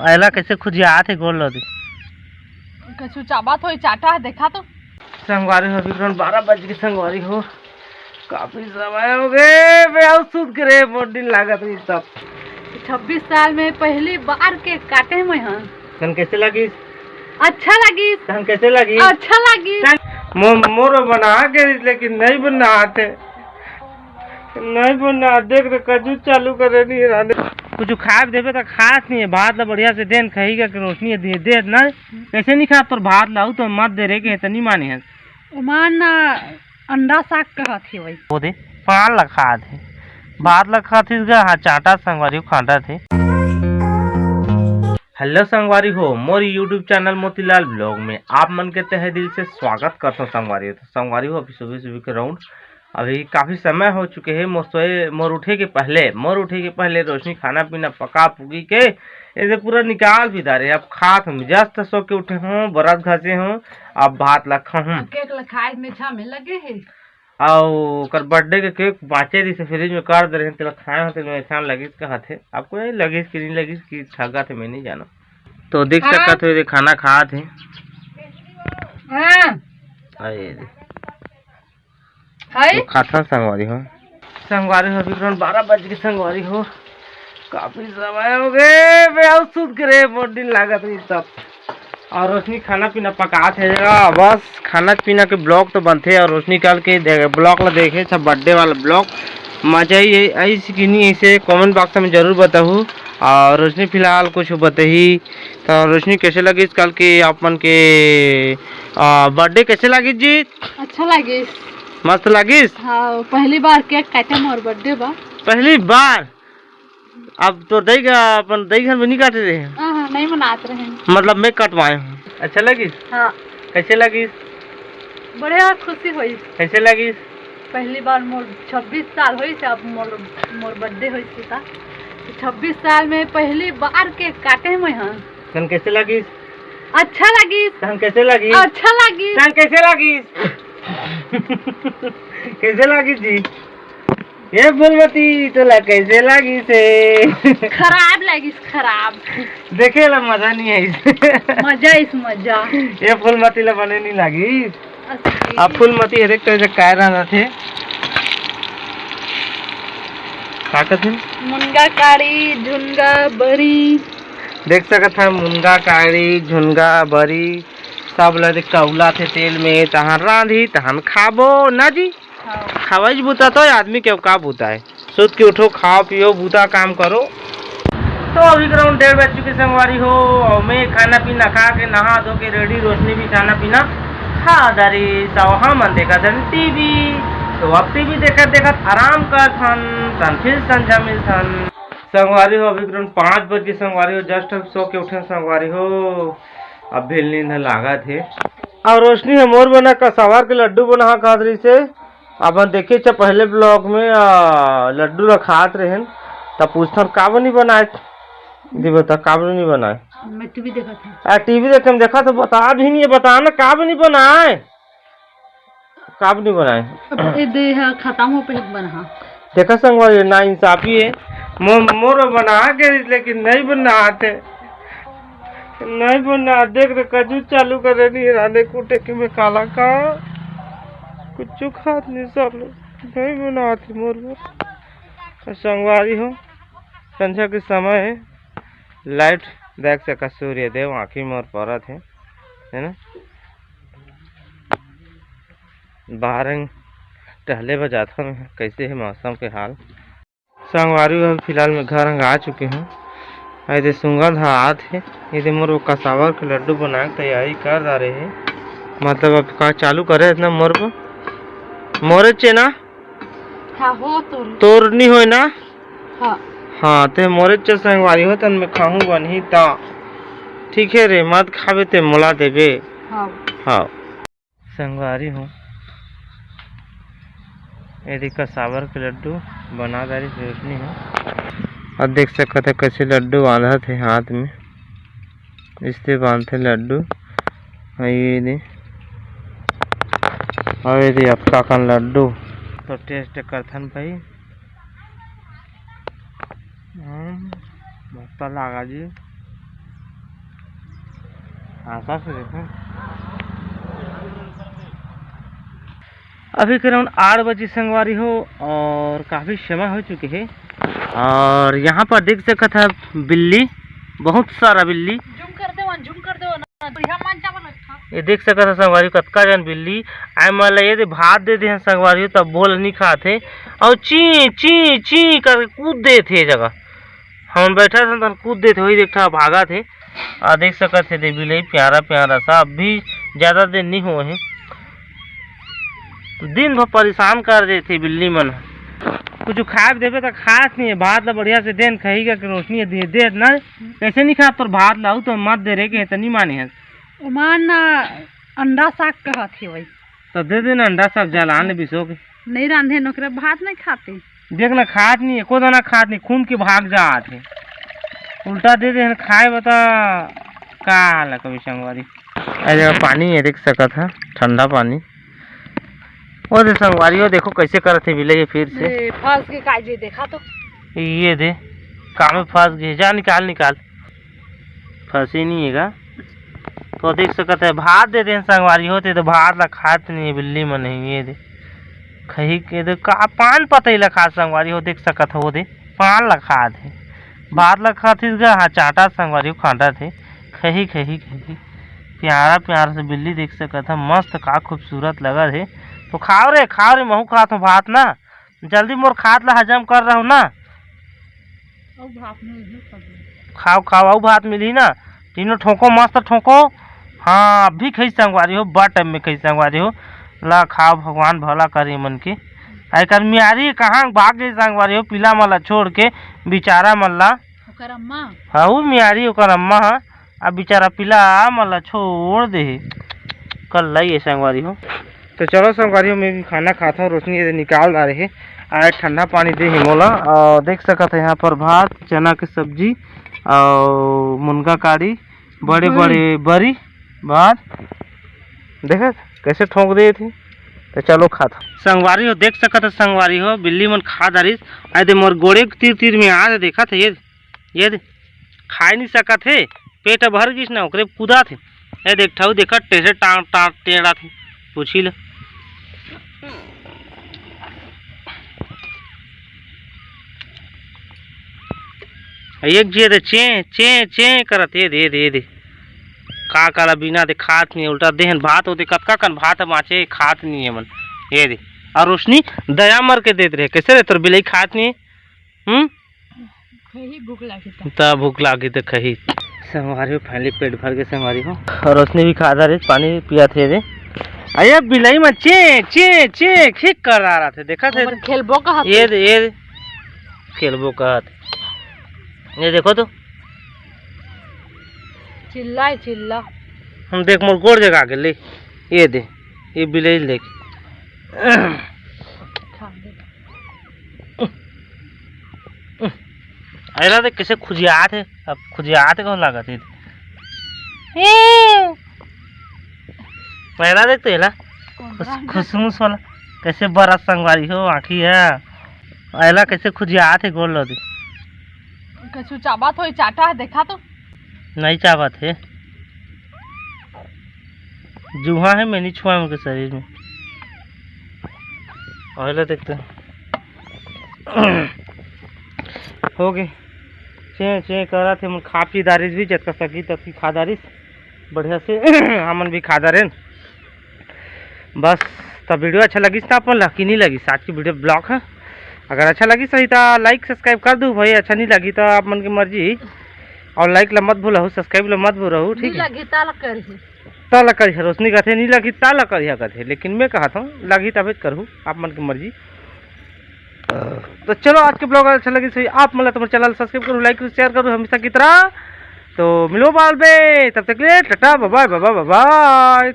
ऐला कैसे खुजियात है गोल लदी कछु चाबत हो चाटा है देखा तो संगवारी हो विक्रम 12 बज के संगवारी हो काफी समय हो गए मैं सुध करे बहुत दिन लागत रही तब 26 साल में पहली बार के काटे में हां तन कैसे लगी अच्छा लगी तन कैसे लगी अच्छा लगी मोर बना के लेकिन नहीं बनाते नहीं बना देख रहे कजू चालू करे नहीं राने कुछ खा देवे तो खास नहीं है भात ला बढ़िया से देन खाईगा कि रोशनी दे ना कैसे नहीं खा तो भात लाऊ तो मत दे रे के तो नहीं माने है मान अंडा साग कहत है वही वो दे पान ला खा थे भात ला खा थे हाँ चाटा संगवारी खाटा थे। हेलो संगवारी हो मोर यूट्यूब चैनल मोतीलाल ब्लॉग में आप मन के तहे दिल से स्वागत करता हूँ संगवारी हो। तो संगवारी हो अभी सुबह सुबह के राउंड अभी काफ़ी समय हो चुके हैं मोर उठे के पहले रोशनी खाना पीना पका पुगी के ऐसे पूरा निकाल भी दारे अब खात हम जस्ट सो के उठे हूँ बरत घसे हूँ अब भात लखा हूँ केक लखाए में छा में लगे है और बर्थडे के केक बाँचे दी से फ्रिज में कर दे रहे हैं खाए होते ऐसा लगी कहा थे आपको नहीं लगी कि नहीं लगी कि ठगा थे मैं नहीं जाना तो देख सकता थे खाना खा थे तो खाता संगवारी हो विक्रम 12 बज के संगवारी हो काफी समय हो गए मैं सुध करे बहुत दिन लागत रही तब और रोशनी खाना पीना पका थे बस खाना पीना के ब्लॉग तो बनते और रोशनी कल के ब्लॉग ला देखे सब बर्थडे वाला ब्लॉग मजा ही ऐसी कि नहीं ऐसे कमेंट बॉक्स में जरूर बताऊँ। और रोशनी फिलहाल कुछ बताही तो रोशनी कैसे लगी कल के अपन के बर्थडे कैसे लगी जी? अच्छा लगी मस्त लगी। हाँ पहली बार केक काटे मोर बर्थडे बा पहली बार। अब तो दही का अपन दही घर में नहीं काटे रहे हैं नहीं मनाते रहे मतलब मैं कटवाए हूँ। अच्छा लगी हाँ कैसे लगी बढ़िया खुशी हुई कैसे लगी पहली बार मोर 26 साल हुई से अब मोर बर्थडे हुई था 26 साल में पहली बार के काटे में हां तन कैसे लगी अच्छा लगी तन कैसे लगी अच्छा लगी तन कैसे लगी कैसे लगी जी ये फूलमती तो कैसे लगी से खराब लगी खराब देखे ला मजा नहीं है मजा इस मजा ये फूलमती ला बने नहीं लगी अब फूलमती हर एक तरह से कह रहा थे ताकत है मुनगा काड़ी झुनगा बरी देख सकत है मुनगा काड़ी झुनगा बरी सब लगे कौला थे तेल में तहन रांधी तहन खाबो ना जी खावाई बूता तो आदमी के का बूता है सोच के उठो खाओ पियो बूता काम करो। तो अभी ग्राउंड 1:30 बज चुके संगवारी हो और मैं खाना पीना खा के नहा धो के रेडी रोशनी भी खाना पीना खा दारी तो हम देखा था टीवी तो अब टीवी देखत आराम कर थन फिर संझा मिल थन संगवारी हो अभी ग्राउंड 5 बज के संगवारी हो जस्ट सो के उठे संगवारी हो अब भी नींद लागा थे और रोशनी है मोर बना का सवार के लड्डू बना खाद रही से अपन देखे छ पहले ब्लॉग में लड्डू रखात रहे तब पूछता का बनी बनाए दी बता का नहीं बनाए मैं टीवी देखा था टीवी देखे में देखा तो बता भी नहीं बता ना का नहीं बनाए का नहीं बनाए दे खत्म हो पे बना देखा संगवारी ना इंसाफी है मोर बना के लेकिन नहीं बनाते नहीं बना देख रहे कजू चालू करे नहीं राने कूटे के में काला का कुछ खात नहीं सब लोग नहीं बनाते मोर संगवारी हो संध्या के समय है लाइट देख सका सूर्य देव आँखी में और परत है ना बाहर टहले बजाता में कैसे है मौसम के हाल संगवारी हो फिलहाल में घर आ चुके हैं ऐसे सुगंध हाथ है ये मोर वो कसावर के लड्डू बनाए तैयारी कर जा रहे हैं मतलब अब का चालू करे इतना मोर को मोरे चे ना हाँ हो तोर नहीं हो ना हाँ हाँ ते मोरे चे संगवारी हो तन मैं खाऊं बनी ता ठीक है रे मत खावे ते मोला देबे हाँ संगवारी हो यदि कसावर के लड्डू बना दारी रोशनी है और देख सकते थे कैसे लड्डू बांधा थे हाथ में इससे बांधते लड्डू ये और यदि आपका कन लड्डू तो टेस्ट करथन भाई मस्त लगा जी आकाश से देखा अभी करीब 8 बजे संगवारी हो और काफ़ी समय हो चुके हैं। और यहाँ पर देख सकता था बिल्ली, बहुत सारा बिल्ली। जूम कर दे ना, ये देख सकता था संगवारी कतका जन बिल्ली आए मतलब ये भात दे दे संगवारी तब बोल नहीं खाते और ची ची ची कर कूद दे थे जगह हम बैठा था कूद दे थे वही देखा भागा थे। और देख सकते थे दे बिल्ली प्यारा प्यारा सा, अभी ज़्यादा देर नहीं हुए हैं, दिन भर परेशान कर देते बिल्ली मन। कुछ खा देवे तो खास नहीं है, भात ला बढ़िया से देन खही का रोशनी दे दे ना कैसे नहीं खा तोर भात लाऊ तो मत दे रे के तो नहीं माने है ओमान अंडा साग कहत है वही तो दे देना अंडा साग जलान ले बिसो के नहीं रांधे नौकरे भात नहीं खाते। देख ना खात नहीं है, को दाना खात नहीं, खून के भाग जात है, उल्टा दे दे खाए बता का ला कभी संगवारी। अरे पानी है देख सका था ठंडा पानी वो दे संगवारी हो देखो कैसे करते बिले फिर से फंस के काजे देखा तो ये दे काम में फंस गए, जा निकाल निकाल फंसी नहीं है का तो देख सकते है भात दे दे संगवारी होते तो भात ला खात नहीं है बिल्ली में नहीं। ये दे खही के दे का पान पतई ला खा संगवारी हो देख सकत हो दे पान ला खा थे भात ला खा थी हाँ चाटा संगवारी खाटा थे खही खही खही प्यारा प्यारा से बिल्ली देख सकत था मस्त का खूबसूरत लगा थे। तो खाओ रे महू खात हूँ भात ना जल्दी मोर खात ला हजम कर रहा हूँ ना खाओ खाओ आऊ भात मिली ना तीनों ठोको मस्त ठोको। हाँ अभी खई संगवारी हो बड़ टाइम में खई संगवारी हो ला खाओ भगवान भला करे मन के। आजकल मियारी कहाँ भाग गई संगवारी हो पीला मला छोड़ के बेचारा मल्ला हाँ वो मियारी ओकर अम्मा हाँ अब बेचारा पीला मला छोड़ दे कल लाई संगवारी हो। तो चलो संगवारी में भी खाना खाता हूँ, रोशनी निकाल ला रहे आज ठंडा पानी दे ही मोला। और देख सकता है यहाँ पर भात चना की सब्जी और मुनगा काड़ी बड़े बड़े बरी भात देखा कैसे ठोक दे थे। तो चलो खाता संगवारी हो देख सकता है संगवारी हो बिल्ली मन खा दारिस आए दे मोर गोड़े तीर तीर में आ देखा थे ये दे खा नहीं सका थे पेट भर गई ना ओकरे कूदा थे ये देखा देखा टेढ़े टाँग टाँग टेढ़ा थे पूछी ले एक जी दे चे चे चे करत ये दे का काला बिना दे खात नहीं उल्टा देहन भात होते कतका कन भात माचे खात नहीं है मन ये दे। और रोशनी दया मर के देते रहे कैसे रे तोर बिलाई खात नहीं भूख लगी तब भूख लगी तो खही संगवारी हो फैली पेट भर के संगवारी हो। और रोशनी भी खा रहे पानी पिया थे दे अरे बिलाई में चे चे चे खिक कर रहा थे देखा थे खेलबो का ये दे खेलबो का ये देखो तो चिल्ला हम देख मोर गोड़ जगह के ले ये दे ये बिलाई देख अरे देख कैसे खुजियात है अब खुजियात कौन लगा थे पहला देख तो एला खुशमुस वाला कैसे बड़ा संगवारी हो आँखी है एला कैसे खुजियात है गोड़ लो दे कछु चाबत हो चाटा है देखा तो नहीं चाहत है जुहा है मैं नहीं छुआ उनके शरीर में और देखते हो गए चे चे करा थे मन खा पी दारिस भी जत का सकी तब खा दारिस बढ़िया से हमन भी खा दारे बस। तब वीडियो अच्छा लगी था अपन ला कि नहीं लगी आज की वीडियो ब्लॉग है अगर अच्छा लगी सही तो लाइक सब्सक्राइब कर दूँ भाई, अच्छा नहीं लगी तो आप मन की मर्जी और लाइक ला मत भूलू सब्सक्राइब ला मत भूलू ठीक है। ताला करी रोशनी कहते नहीं लगी ताला करिया कहते लेकिन मैं कहा था लगी तब करूँ आप मन की मर्जी। तो चलो आज के ब्लॉग अच्छा लगी सही आप मतलब तुम्हारे चैनल सब्सक्राइब करो लाइक करो शेयर करो हमेशा की तरह। तो मिलो बाल बे तब तक ले tata bye bye bye bye.